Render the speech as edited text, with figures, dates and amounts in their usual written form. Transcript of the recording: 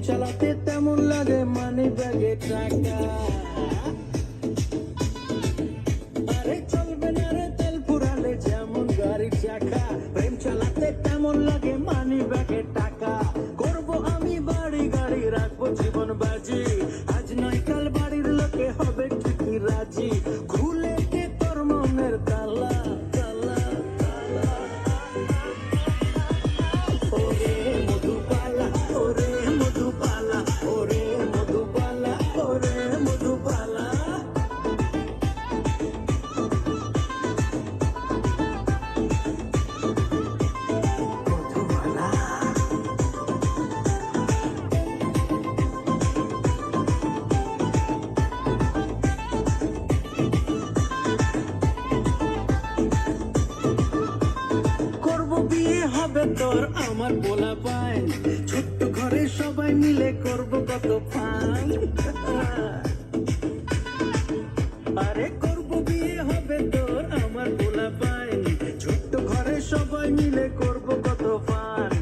চালাতে তেমন লাগে মানি ব্যাগে টাকা। আরে চলবে না রে তেল ফুরালে যেমন গাড়ির চাকা, প্রেম চালাতে তেমন লাগে মানি ব্যাগে টাকা। করবো আমি বাড়ি গাড়ি রাখবো জীবন বাজি, আজ নয় কাল বাড়ির লোকে হবে ঠিকই রাজি। খুলে কে তোর মনের তালা তালা তালা। ওরে মধুবালা ওরে মধুবালা ওরে মধুবালা ওরে মধুবালা। বিয়ে হবে তোর আমার বলা পায়, ছোট্ট ঘরে সবাই মিলে করবো কত ফান। আরে করবো বিয়ে হবে তোর আমার বলা পায়, ছোট্ট ঘরে সবাই মিলে করবো কত ফান।